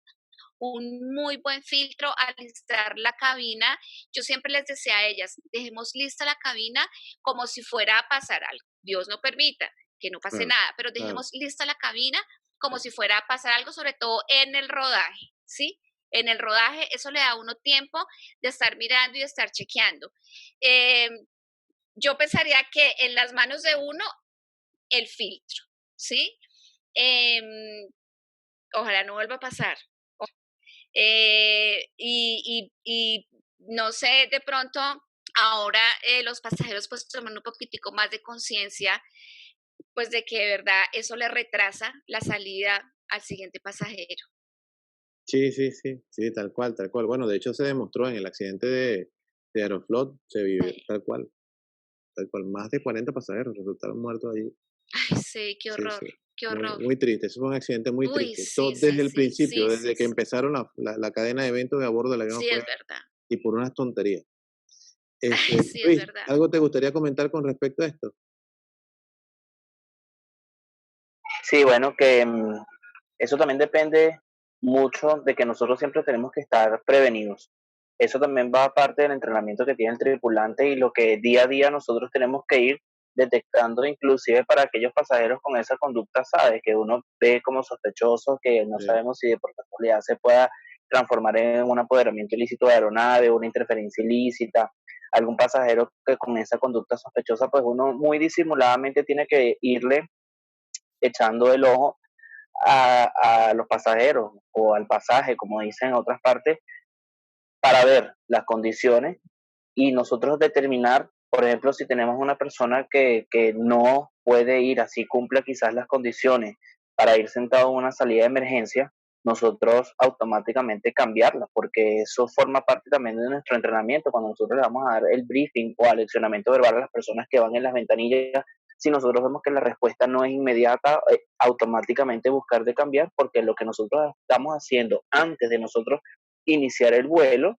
un muy buen filtro, alistar la cabina. Yo siempre les decía a ellas, dejemos lista la cabina como si fuera a pasar algo. Dios no permita que no pase nada, pero dejemos lista la cabina como si fuera a pasar algo, sobre todo en el rodaje, ¿sí? En el rodaje eso le da a uno tiempo de estar mirando y de estar chequeando. Yo pensaría que en las manos de uno el filtro, ¿sí? Ojalá no vuelva a pasar. Y no sé, de pronto ahora los pasajeros pues toman un poquitico más de conciencia, pues de que de verdad eso le retrasa la salida al siguiente pasajero. Sí, sí, sí, sí, tal cual, tal cual. Bueno, de hecho se demostró en el accidente de Aeroflot, se vivió tal cual, más de 40 pasajeros resultaron muertos ahí. Ay, sí, qué Sí, horror, sí. qué Muy, horror. muy triste, eso fue un accidente muy Uy, triste. sí, Todo desde sí, el sí, principio, sí, desde sí, que sí. empezaron la cadena de eventos de a bordo del avión Sí, fue es verdad. y por unas tonterías. Ay, sí, es Luis, verdad. ¿algo te gustaría comentar con respecto a esto? Sí, bueno, que eso también depende mucho de que nosotros siempre tenemos que estar prevenidos. Eso también va a parte del entrenamiento que tiene el tripulante y lo que día a día nosotros tenemos que ir detectando, inclusive para aquellos pasajeros con esa conducta, ¿sabes? Que uno ve como sospechosos, que no Sí, sabemos si de por casualidad se pueda transformar en un apoderamiento ilícito de aeronave, una interferencia ilícita, algún pasajero que con esa conducta sospechosa, pues uno muy disimuladamente tiene que irle echando el ojo a los pasajeros o al pasaje, como dicen en otras partes, para ver las condiciones y nosotros determinar, por ejemplo, si tenemos una persona que no puede ir, así cumpla quizás las condiciones para ir sentado en una salida de emergencia, nosotros automáticamente cambiarla, porque eso forma parte también de nuestro entrenamiento, cuando nosotros le vamos a dar el briefing o aleccionamiento verbal a las personas que van en las ventanillas. Si nosotros vemos que la respuesta no es inmediata, automáticamente buscar de cambiar, porque lo que nosotros estamos haciendo antes de nosotros iniciar el vuelo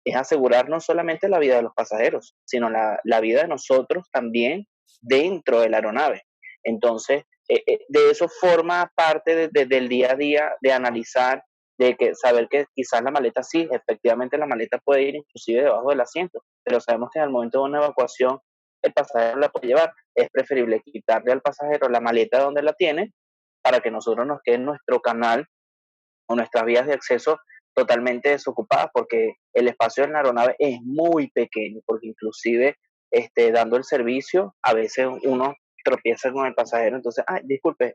es asegurar no solamente la vida de los pasajeros, sino la vida de nosotros también dentro de la aeronave. Entonces, de eso forma parte del día a día, de analizar, de que saber que quizás la maleta sí, efectivamente la maleta puede ir inclusive debajo del asiento, pero sabemos que en el momento de una evacuación el pasajero la puede llevar. Es preferible quitarle al pasajero la maleta donde la tiene para que nosotros nos quede nuestro canal o nuestras vías de acceso totalmente desocupadas, porque el espacio en la aeronave es muy pequeño, porque inclusive dando el servicio, a veces uno tropieza con el pasajero, entonces, disculpe,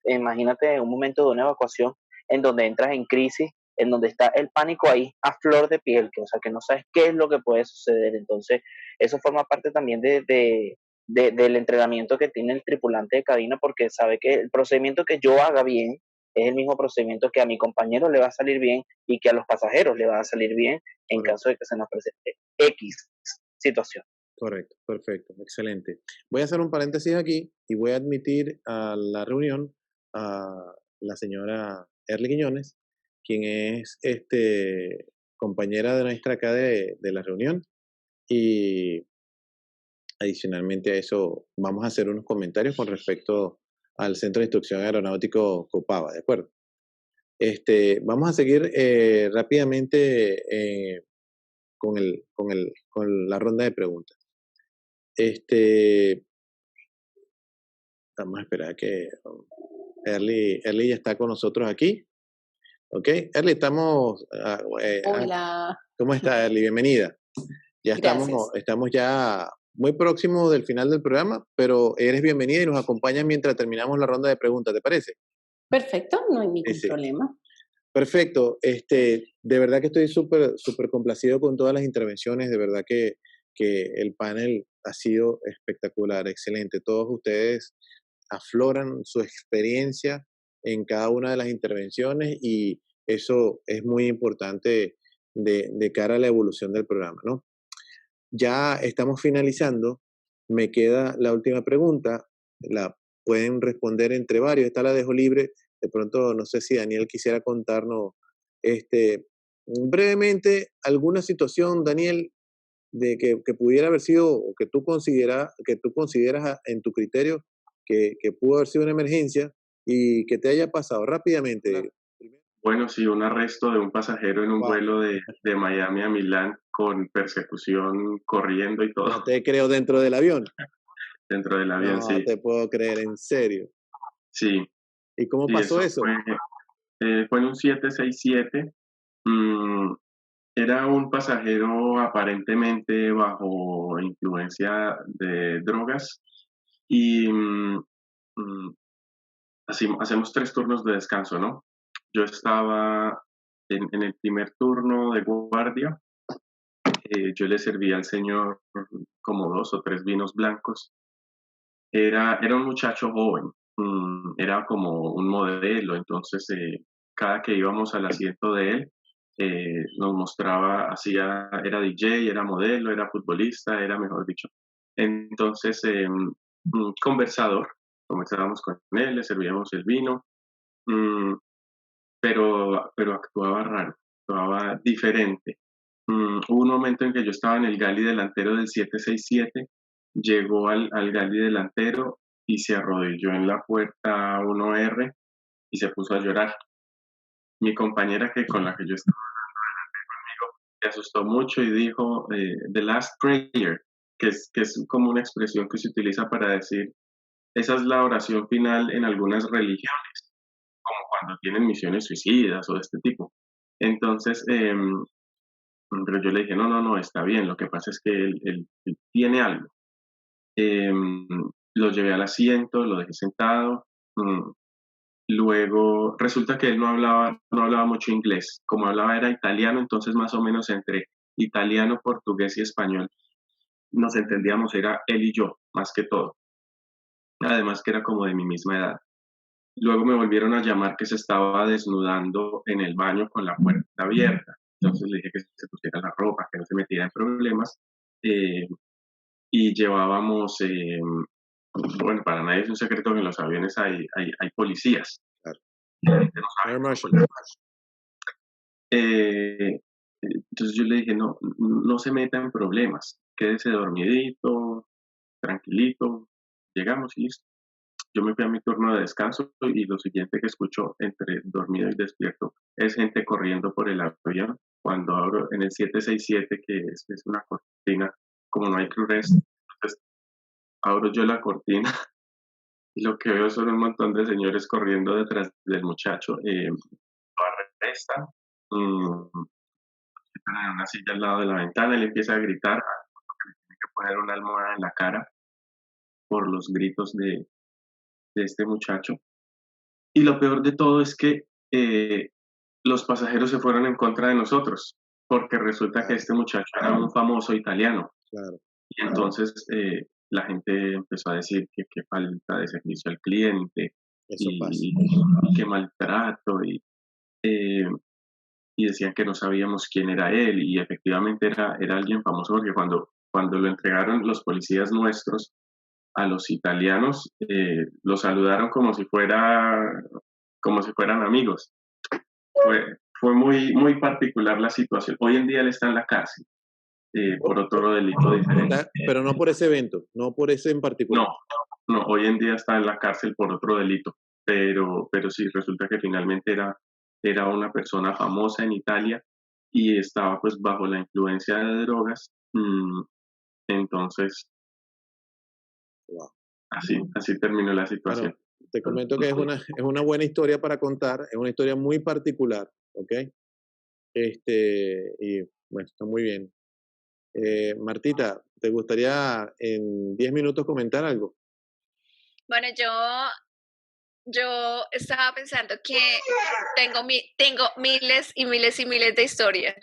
imagínate en un momento de una evacuación en donde entras en crisis, en donde está el pánico ahí a flor de piel, o sea, que no sabes qué es lo que puede suceder, entonces eso forma parte también del entrenamiento que tiene el tripulante de cabina, porque sabe que el procedimiento que yo haga bien es el mismo procedimiento que a mi compañero le va a salir bien y que a los pasajeros le va a salir bien en correcto, caso de que se nos presente X situación. correcto, perfecto, excelente. Voy a hacer un paréntesis aquí y voy a admitir a la reunión a la señora Erly Quiñones, quien es compañera de nuestra acá de la reunión. Y adicionalmente a eso, vamos a hacer unos comentarios con respecto al Centro de Instrucción Aeronáutico Copava, ¿de acuerdo? Vamos a seguir rápidamente con la ronda de preguntas. Vamos a esperar que Early ya está con nosotros aquí. ¿Ok? Early, estamos... Hola. ¿Cómo está, Early? Bienvenida. Ya estamos ya muy próximos del final del programa, pero eres bienvenida y nos acompañas mientras terminamos la ronda de preguntas, ¿te parece? Perfecto, no hay ningún problema. Perfecto. De verdad que estoy súper complacido con todas las intervenciones. De verdad que el panel ha sido espectacular, excelente. Todos ustedes afloran su experiencia en cada una de las intervenciones y eso es muy importante de cara a la evolución del programa, ¿no? Ya estamos finalizando. Me queda la última pregunta. La pueden responder entre varios. Esta la dejo libre. De pronto, no sé si Daniel quisiera contarnos brevemente alguna situación, Daniel, de que pudiera haber sido o que tú consideras en tu criterio que pudo haber sido una emergencia y que te haya pasado rápidamente. Claro. Bueno, sí, un arresto de un pasajero en un vuelo de Miami a Milán con persecución, corriendo y todo. No te creo, dentro del avión. Dentro del avión, sí. No te puedo creer, en serio. Sí. ¿Y cómo pasó eso? Fue en un 767. Era un pasajero aparentemente bajo influencia de drogas y hacemos 3 turnos de descanso, ¿no? Yo estaba en el primer turno de guardia. Yo le servía al señor como 2 o 3 vinos blancos. Era un muchacho joven, era como un modelo, entonces cada que íbamos al asiento de él, nos mostraba, era DJ, era modelo, era futbolista, era, mejor dicho. Entonces, conversábamos con él, le servíamos el vino, pero actuaba raro, actuaba diferente. Hubo un momento en que yo estaba en el galley delantero del 767, llegó al galley delantero y se arrodilló en la puerta 1R y se puso a llorar. Mi compañera con la que yo estaba conmigo se asustó mucho y dijo The Last Prayer, que es como una expresión que se utiliza para decir, esa es la oración final en algunas religiones, como cuando tienen misiones suicidas o de este tipo. Entonces, pero yo le dije, no, está bien, lo que pasa es que él tiene algo. Lo llevé al asiento, lo dejé sentado. Luego, resulta que él no hablaba mucho inglés. Como hablaba era italiano, entonces más o menos entre italiano, portugués y español nos entendíamos, era él y yo, más que todo. Además que era como de mi misma edad. Luego me volvieron a llamar que se estaba desnudando en el baño con la puerta abierta. Entonces le dije que se pusiera la ropa, que no se metiera en problemas. Y llevábamos, bueno, para nadie es un secreto que en los aviones hay policías. Claro. Entonces yo le dije, no se meta en problemas, quédese dormidito, tranquilito, llegamos y listo. Yo me fui a mi turno de descanso y lo siguiente que escucho entre dormido y despierto es gente corriendo por el avión. Cuando abro en el 767, que es una cortina, como no hay crew rest, entonces abro yo la cortina y lo que veo son un montón de señores corriendo detrás del muchacho. Lo arrestan, están en una silla al lado de la ventana, él empieza a gritar, tiene que poner una almohada en la cara por los gritos de este muchacho. Y lo peor de todo es que los pasajeros se fueron en contra de nosotros, porque resulta que este muchacho era un famoso italiano. Claro. Y entonces la gente empezó a decir que falta de servicio al cliente y que maltrato y decían que no sabíamos quién era él y efectivamente era alguien famoso porque cuando lo entregaron los policías nuestros a los italianos, los saludaron como si fueran amigos. Fue muy particular la situación. Hoy en día él está en la cárcel por otro delito diferente. Pero no por ese evento, no por ese en particular. No, hoy en día está en la cárcel por otro delito, pero sí, resulta que finalmente era una persona famosa en Italia y estaba pues bajo la influencia de drogas. Entonces, Wow. así terminó la situación. Bueno, te comento que es una buena historia para contar, es una historia muy particular, ¿ok? Y bueno, está muy bien. Martita, ¿te gustaría en 10 minutos comentar algo? Bueno, yo estaba pensando que tengo miles y miles y miles de historias.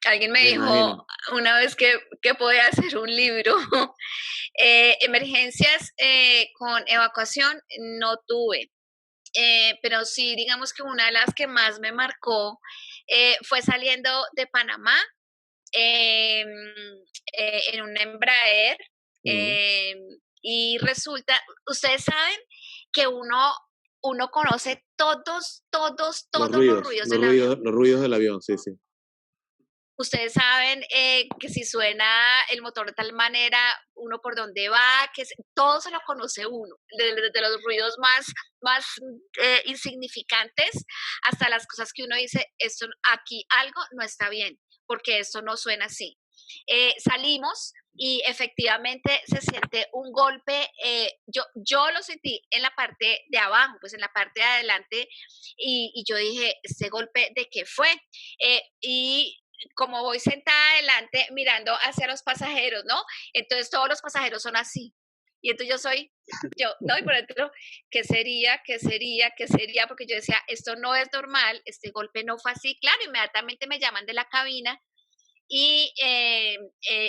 Alguien me Me dijo imagino. una vez que podía hacer un libro. Emergencias con evacuación no tuve. Pero sí, digamos que una de las que más me marcó fue saliendo de Panamá em, en un Embraer. Y resulta, ustedes saben que uno conoce todos Los los ruidos, ruidos los del avión. ruidos, los ruidos del avión, sí, sí. Ustedes saben que si suena el motor de tal manera, uno por dónde va, todo se lo conoce uno, desde los ruidos más insignificantes hasta las cosas que uno dice, esto aquí algo no está bien, porque esto no suena así. Salimos y efectivamente se siente un golpe, yo lo sentí en la parte de abajo, pues en la parte de adelante, y yo dije, ¿este golpe de qué fue? Y como voy sentada adelante mirando hacia los pasajeros, ¿no? Entonces todos los pasajeros son así. Y entonces no, y por dentro, ¿qué sería? Porque yo decía, esto no es normal, este golpe no fue así. Claro, inmediatamente me llaman de la cabina y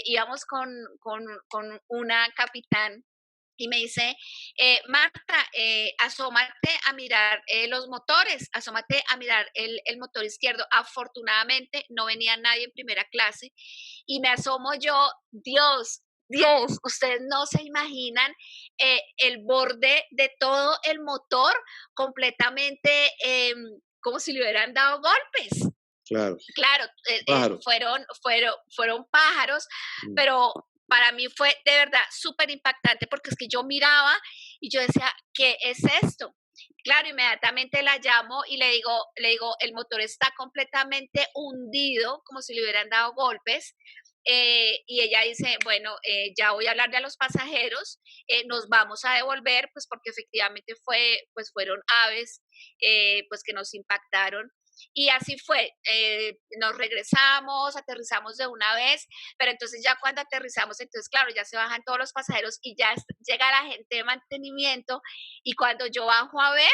íbamos con una capitán y me dice, Marta, asómate a mirar los motores, asómate a mirar el motor izquierdo. Afortunadamente no venía nadie en primera clase y me asomo yo, Dios, ustedes no se imaginan el borde de todo el motor completamente como si le hubieran dado golpes. Claro. Claro, Pájaro. fueron pájaros, pero para mí fue de verdad súper impactante porque es que yo miraba y yo decía, ¿qué es esto? Claro, inmediatamente la llamo y le digo, el motor está completamente hundido, como si le hubieran dado golpes. Y ella dice, bueno, ya voy a hablarle a los pasajeros, nos vamos a devolver, pues porque efectivamente fueron aves, pues que nos impactaron. Y así fue, nos regresamos, aterrizamos de una vez, pero entonces ya cuando aterrizamos, entonces claro, ya se bajan todos los pasajeros y ya llega la gente de mantenimiento y cuando yo bajo a ver,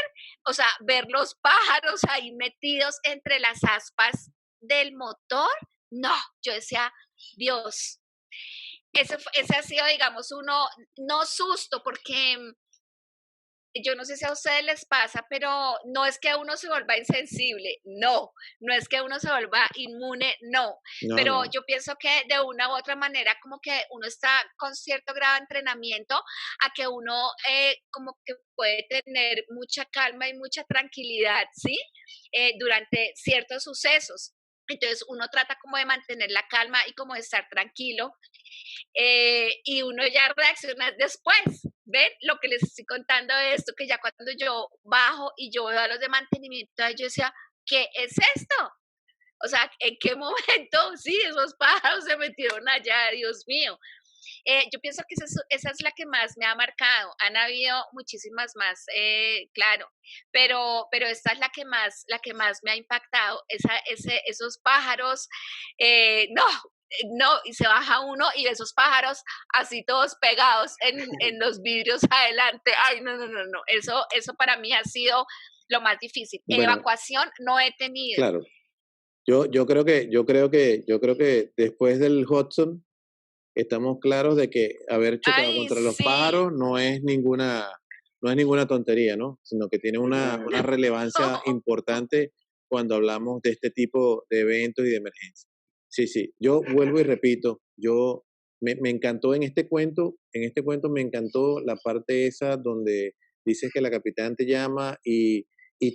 o sea, ver los pájaros ahí metidos entre las aspas del motor, no, yo decía, Dios, ese ha sido, digamos, no susto, porque yo no sé si a ustedes les pasa, pero no es que uno se vuelva insensible, no es que uno se vuelva inmune, no, pero No. yo pienso que de una u otra manera como que uno está con cierto grado de entrenamiento a que uno como que puede tener mucha calma y mucha tranquilidad, ¿sí? Durante ciertos sucesos. Entonces uno trata como de mantener la calma y como de estar tranquilo y uno ya reacciona después. ¿Ven? Lo que les estoy contando de esto, que ya cuando yo bajo y yo veo a los de mantenimiento, yo decía, ¿qué es esto? O sea, ¿en qué momento? Sí, esos pájaros se metieron allá, Dios mío. Yo pienso que esa es la que más me ha marcado. Han habido muchísimas más, claro, pero esta es la que más me ha impactado. Esos pájaros, no, y se baja uno y esos pájaros así todos pegados en los vidrios adelante. Ay, no. Eso para mí ha sido lo más difícil. Bueno, Evacuación no he tenido. claro. Yo creo que después del Hudson estamos claros de que haber chocado contra los pájaros no es ninguna tontería, ¿no? Sino que tiene una relevancia importante cuando hablamos de este tipo de eventos y de emergencias. Sí, yo vuelvo y repito, me encantó en este cuento me encantó la parte esa donde dices que la capitán te llama y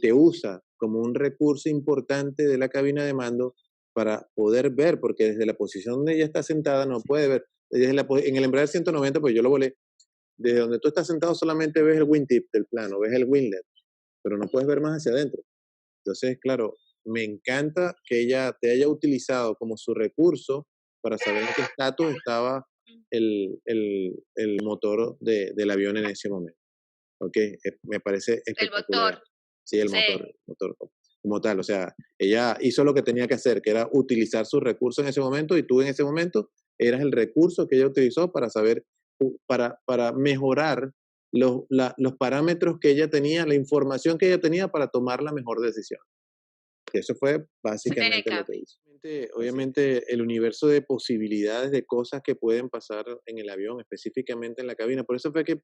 te usa como un recurso importante de la cabina de mando para poder ver, porque desde la posición donde ella está sentada no puede ver. En el Embraer 190, pues yo lo volé. Desde donde tú estás sentado solamente ves el wingtip del plano, ves el winglet, pero no puedes ver más hacia adentro. Entonces, claro, me encanta que ella te haya utilizado como su recurso para saber en qué estatus estaba el motor del avión en ese momento. ¿Ok? Me parece El espectacular. motor. Sí, el Sí. motor como tal. O sea, ella hizo lo que tenía que hacer, que era utilizar sus recursos en ese momento, y tú en ese momento eras el recurso que ella utilizó para saber, para mejorar los parámetros que ella tenía, la información que ella tenía para tomar la mejor decisión. Y eso fue básicamente lo que hizo. Obviamente, el universo de posibilidades de cosas que pueden pasar en el avión, específicamente en la cabina. Por eso fue que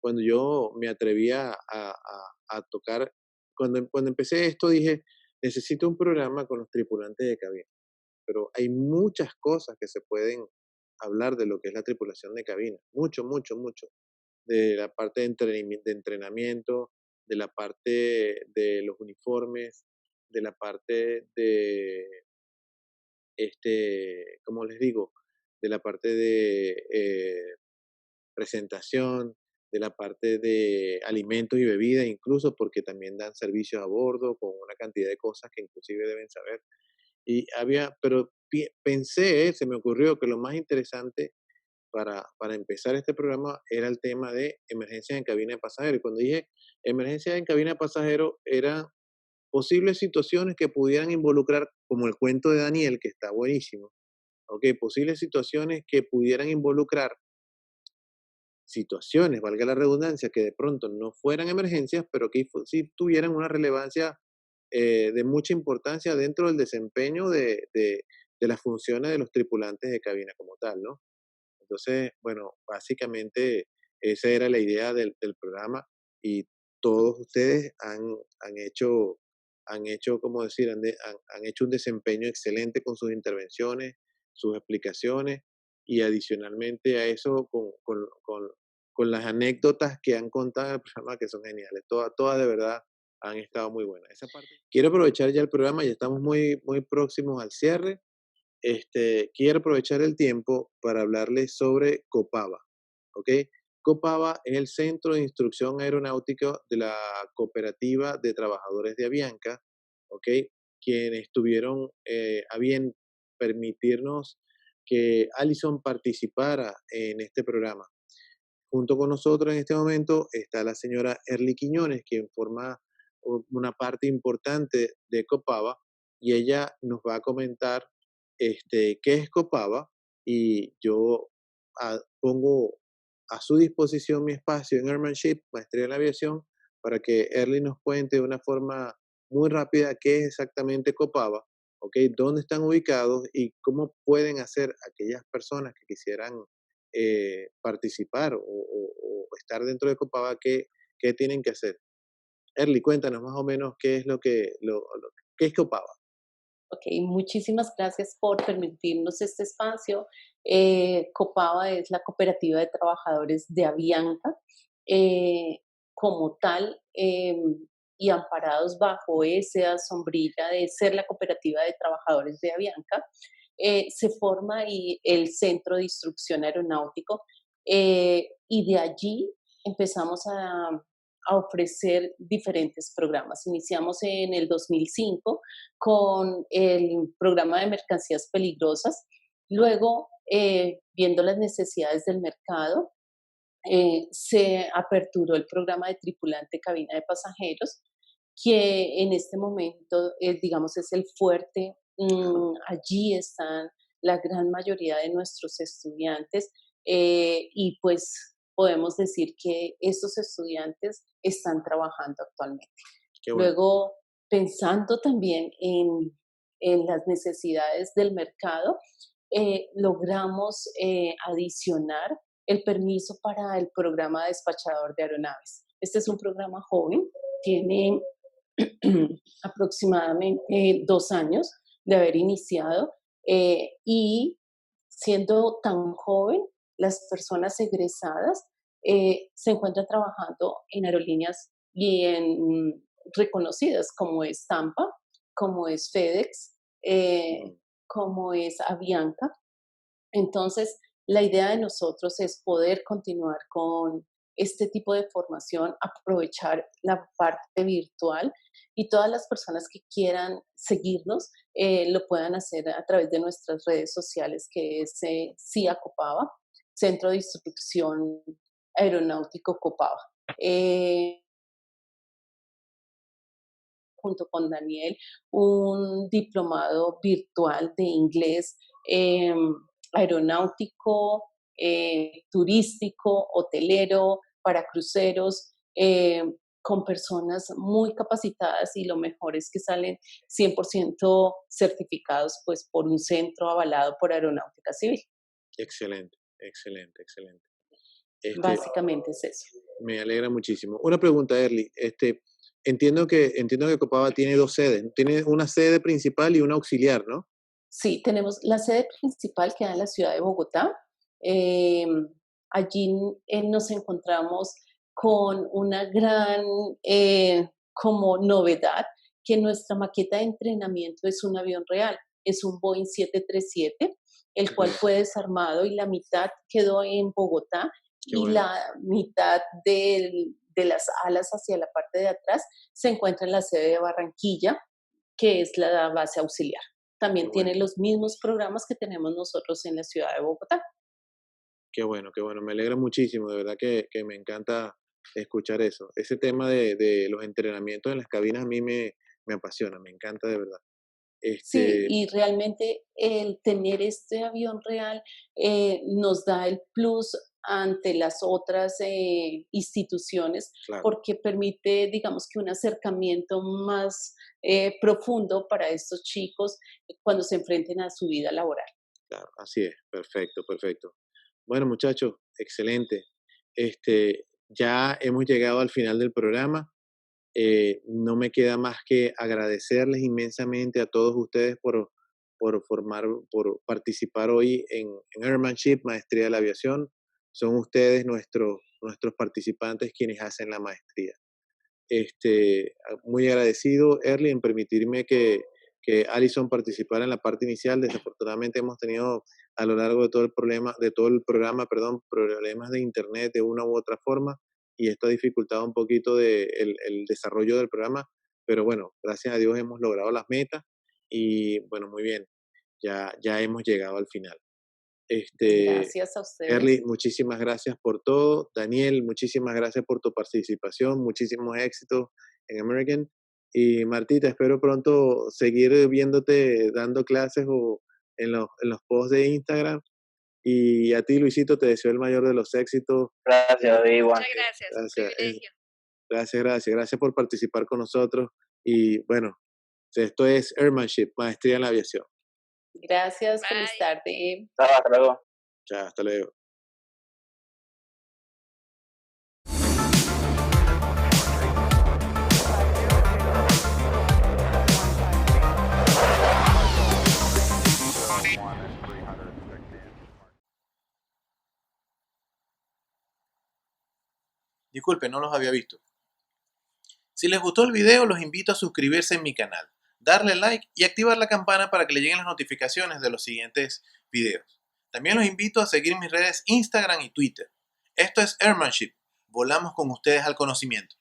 cuando yo me atreví a tocar, cuando empecé esto dije, necesito un programa con los tripulantes de cabina. Pero hay muchas cosas que se pueden hablar de lo que es la tripulación de cabina. Mucho, mucho, mucho. De la parte de entrenamiento, de la parte de los uniformes, de la parte de, ¿cómo les digo? De la parte de presentación, de la parte de alimentos y bebidas, incluso porque también dan servicios a bordo con una cantidad de cosas que inclusive deben saber. Pero pensé, se me ocurrió que lo más interesante para empezar este programa era el tema de emergencias en cabina de pasajeros. Y cuando dije emergencias en cabina de pasajeros, eran posibles situaciones que pudieran involucrar, como el cuento de Daniel, que está buenísimo, posibles situaciones que pudieran involucrar situaciones, valga la redundancia, que de pronto no fueran emergencias, pero que sí tuvieran una relevancia de mucha importancia dentro del desempeño de las funciones de los tripulantes de cabina como tal, ¿no? Entonces, bueno, básicamente esa era la idea del programa, y todos ustedes han hecho, ¿cómo decir? Han hecho un desempeño excelente con sus intervenciones, sus explicaciones, y adicionalmente a eso con las anécdotas que han contado en el programa, que son geniales. Todas de verdad han estado muy buenas. Esa parte. Quiero aprovechar ya el programa, ya estamos muy, muy próximos al cierre. Quiero aprovechar el tiempo para hablarles sobre COPAVA, ¿ok? COPAVA es el Centro de Instrucción Aeronáutica de la Cooperativa de Trabajadores de Avianca, ¿ok? Quienes tuvieron a bien permitirnos que Alison participara en este programa. Junto con nosotros en este momento está la señora Erly Quiñones, quien forma una parte importante de COPAVA, y ella nos va a comentar qué es COPAVA, y yo pongo a su disposición mi espacio en Airmanship, Maestría en la Aviación, para que Erly nos cuente de una forma muy rápida qué es exactamente COPAVA, ¿okay? Dónde están ubicados y cómo pueden hacer aquellas personas que quisieran participar o estar dentro de COPAVA, qué tienen que hacer. Erly, cuéntanos más o menos qué es qué es COPAVA. Ok, muchísimas gracias por permitirnos este espacio. COPAVA es la Cooperativa de Trabajadores de Avianca. Como tal, y amparados bajo esa sombrilla de ser la Cooperativa de Trabajadores de Avianca, se forma el Centro de Instrucción Aeronáutico, y de allí empezamos a ofrecer diferentes programas. Iniciamos en el 2005 con el programa de mercancías peligrosas. Luego, viendo las necesidades del mercado, se aperturó el programa de tripulante cabina de pasajeros, que en este momento, digamos, es el fuerte. Allí están la gran mayoría de nuestros estudiantes, y pues podemos decir que estos estudiantes están trabajando actualmente. Qué bueno. Luego, pensando también en las necesidades del mercado, logramos adicionar el permiso para el programa despachador de aeronaves. Este es un programa joven, tiene aproximadamente 2 años de haber iniciado, y siendo tan joven, las personas egresadas se encuentran trabajando en aerolíneas bien reconocidas, como es Tampa, como es FedEx, como es Avianca. Entonces, la idea de nosotros es poder continuar con este tipo de formación, aprovechar la parte virtual y todas las personas que quieran seguirnos lo puedan hacer a través de nuestras redes sociales, que es CIA Copava, Centro de Instrucción Aeronáutico Copava. Junto con Daniel, un diplomado virtual de inglés aeronáutico, turístico, hotelero, para cruceros, con personas muy capacitadas, y lo mejor es que salen 100% certificados pues, por un centro avalado por Aeronáutica Civil. Excelente, excelente, excelente. Básicamente es eso. Me alegra muchísimo. Una pregunta, Erly. Entiendo que Copava tiene 2 sedes. Tiene una sede principal y una auxiliar, ¿no? Sí, tenemos la sede principal que queda en la ciudad de Bogotá. Allí nos encontramos con una gran como novedad, que nuestra maqueta de entrenamiento es un avión real, es un Boeing 737, el cual fue desarmado y la mitad quedó en Bogotá y la mitad de las alas hacia la parte de atrás se encuentra en la sede de Barranquilla, que es la base auxiliar. También tiene los mismos programas que tenemos nosotros en la ciudad de Bogotá. Qué bueno, me alegra muchísimo, de verdad que me encanta escuchar eso. Ese tema de los entrenamientos en las cabinas a mí me apasiona, me encanta de verdad. Sí, y realmente el tener este avión real nos da el plus ante las otras instituciones, Claro. porque permite, digamos, que un acercamiento más profundo para estos chicos cuando se enfrenten a su vida laboral. Claro, así es, perfecto, perfecto. Bueno, muchachos, excelente. Ya hemos llegado al final del programa. No me queda más que agradecerles inmensamente a todos ustedes por participar hoy en Airmanship, Maestría de la Aviación. Son ustedes nuestros participantes quienes hacen la maestría. Muy agradecido, Erly, en permitirme que Alison participara en la parte inicial. Desafortunadamente hemos tenido a lo largo de todo el programa, problemas de internet de una u otra forma, y esto ha dificultado un poquito el desarrollo del programa, pero bueno, gracias a Dios hemos logrado las metas y bueno, muy bien, ya hemos llegado al final. Gracias a ustedes. Erly, muchísimas gracias por todo. Daniel, muchísimas gracias por tu participación, muchísimos éxitos en American. Y Martita, espero pronto seguir viéndote dando clases o en los posts de Instagram. Y a ti, Luisito, te deseo el mayor de los éxitos. Gracias, igual. Muchas gracias. Un privilegio. Gracias por participar con nosotros. Y bueno, esto es Airmanship, Maestría en la Aviación. Gracias, Bye. feliz tarde. Hasta luego. Chao, hasta luego. Disculpen, no los había visto. Si les gustó el video, los invito a suscribirse en mi canal, darle like y activar la campana para que le lleguen las notificaciones de los siguientes videos. También los invito a seguir mis redes Instagram y Twitter. Esto es Airmanship. Volamos con ustedes al conocimiento.